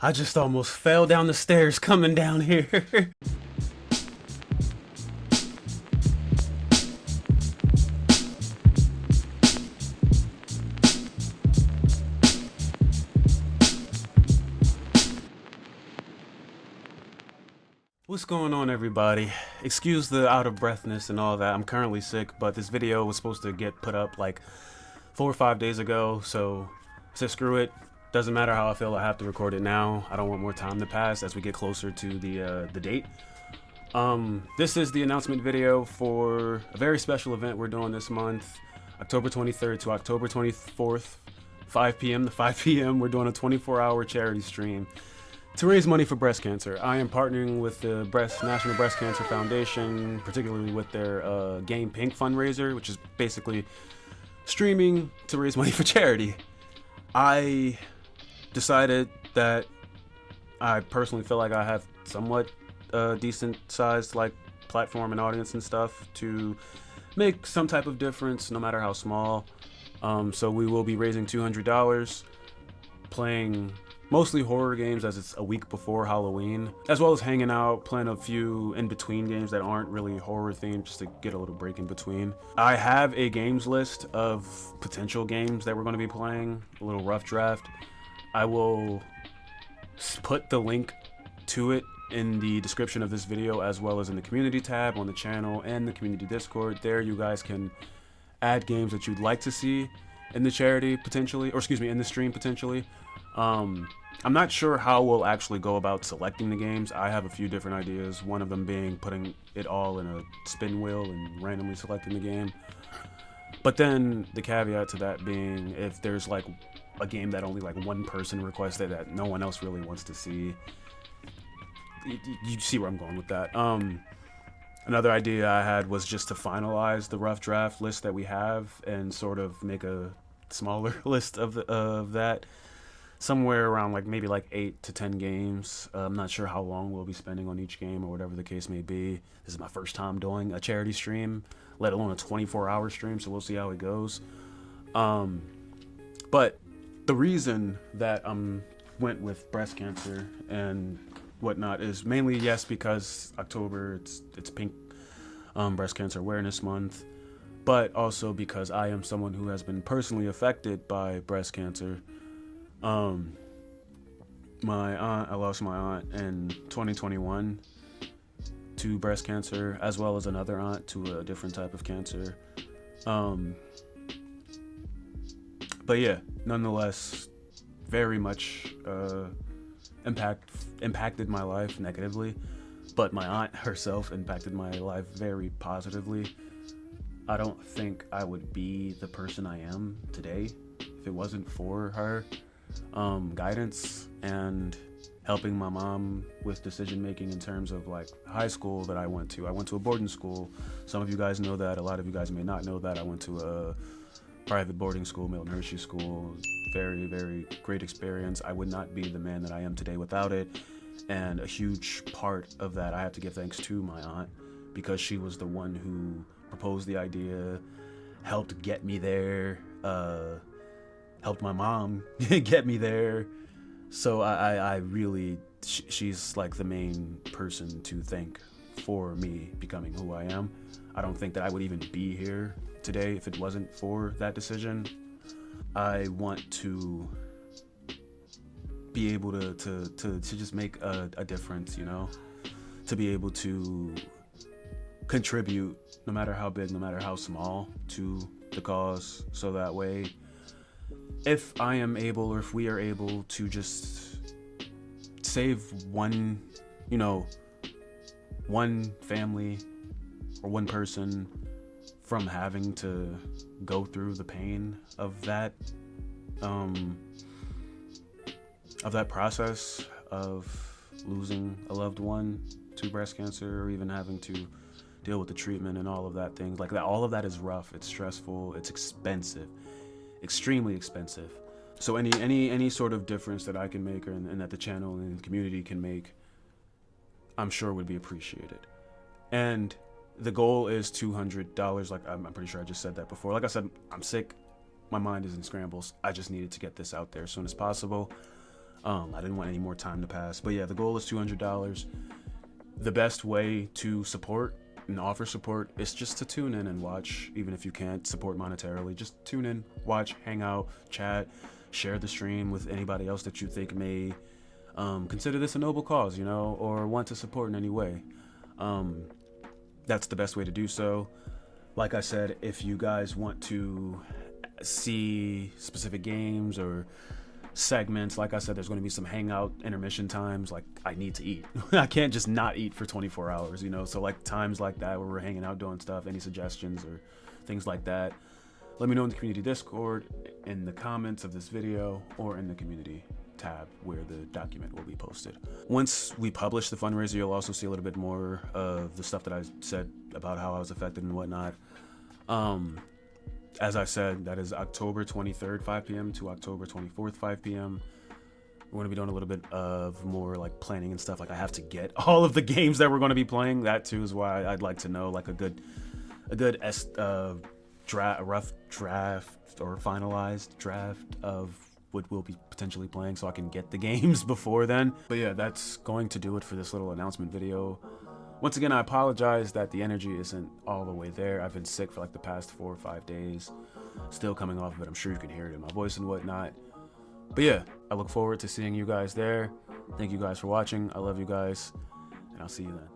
I just almost fell down the stairs coming down here. What's going on, everybody? Excuse the out of breathness and all that. I'm currently sick, but this video was supposed to get put up like 4 or 5 days ago, so I said screw it. Doesn't matter how I feel, I have to record it now. I don't want more time to pass as we get closer to the date. This is the announcement video for a very special event we're doing this month, October 23rd to October 24th, 5 p.m. to 5 p.m. We're doing a 24-hour charity stream to raise money for breast cancer. I am partnering with the National Breast Cancer Foundation, particularly with their Game Pink fundraiser, which is basically streaming to raise money for charity. I decided that I personally feel like I have somewhat decent sized platform and audience and stuff to make some type of difference, no matter how small. So we will be raising $200, playing mostly horror games as it's a week before Halloween, as well as hanging out, playing a few in-between games that aren't really horror themed, just to get a little break in between. I have a games list of potential games that we're going to be playing, a little rough draft. I will put the link to it in the description of this video, as well as in the community tab on the channel and the community Discord. There you guys can add games that you'd like to see in the charity potentially, or excuse me, in the stream potentially. I'm not sure how we'll actually go about selecting the games. I have a few different ideas, one of them being putting it all in a spin wheel and randomly selecting the game. But then the caveat to that being, if there's like a game that only like one person requested that no one else really wants to see, you see where I'm going with that. Another idea I had was just to finalize the rough draft list that we have and sort of make a smaller list of that. Somewhere around maybe 8 to 10 games. I'm not sure how long we'll be spending on each game or whatever the case may be. This is my first time doing a charity stream, let alone a 24-hour stream, so we'll see how it goes. But the reason that went with breast cancer and whatnot is mainly, yes, because October, it's Pink Breast Cancer Awareness Month, but also because I am someone who has been personally affected by breast cancer. I lost my aunt in 2021 to breast cancer, as well as another aunt to a different type of cancer. But yeah, nonetheless, very much impacted my life negatively, but my aunt herself impacted my life very positively. I don't think I would be the person I am today if it wasn't for her guidance and helping my mom with decision making in terms of high school that I went to. I went to a boarding school. Some of you guys know that. A lot of you guys may not know that. I went to a private boarding school, Milton Hershey School. Very, very great experience. I would not be the man that I am today without it. And a huge part of that, I have to give thanks to my aunt, because she was the one who proposed the idea, helped get me there, helped my mom get me there. So I really, she's the main person to thank for me becoming who I am. I don't think that I would even be here today if it wasn't for that decision. I want to be able to just make a difference, to be able to contribute, no matter how big, no matter how small, to the cause, so that way if I am able, or if we are able to just save one family or one person from having to go through the pain of that process of losing a loved one to breast cancer, or even having to deal with the treatment and all of that things like that. All of that is rough, it's stressful, it's expensive, extremely expensive. So any sort of difference that I can make, and that the channel and the community can make, I'm sure would be appreciated. And the goal is $200. I'm pretty sure I just said that before. Like I said, I'm sick, my mind is in scrambles. I just needed to get this out there as soon as possible. I didn't want any more time to pass. But yeah, the goal is $200. The best way to support and offer support is just to tune in and watch. Even if you can't support monetarily, just tune in, watch, hang out, chat, share the stream with anybody else that you think may consider this a noble cause, you know, or want to support in any way. That's the best way to do so. Like I said, if you guys want to see specific games or segments, like I said, there's going to be some hangout intermission times. Like, I need to eat. I can't just not eat for 24 hours, you know. So like times like that where we're hanging out doing stuff, any suggestions or things like that, let me know in the community Discord, in the comments of this video, or in the community tab where the document will be posted. Once we publish the fundraiser, you'll also see a little bit more of the stuff that I said about how I was affected and whatnot. As I said, that is October 23rd, 5 p.m. to October 24th, 5 p.m. We're going to be doing a little bit of more like planning and stuff. Like, I have to get all of the games that we're going to be playing. That too is why I'd like to know like a good rough draft or finalized draft of what we'll be potentially playing, so I can get the games before then. But yeah, that's going to do it for this little announcement video. Once again, I apologize that the energy isn't all the way there. I've been sick for like the past 4 or 5 days. Still coming off of it. I'm sure you can hear it in my voice and whatnot. But yeah, I look forward to seeing you guys there. Thank you guys for watching. I love you guys, and I'll see you then.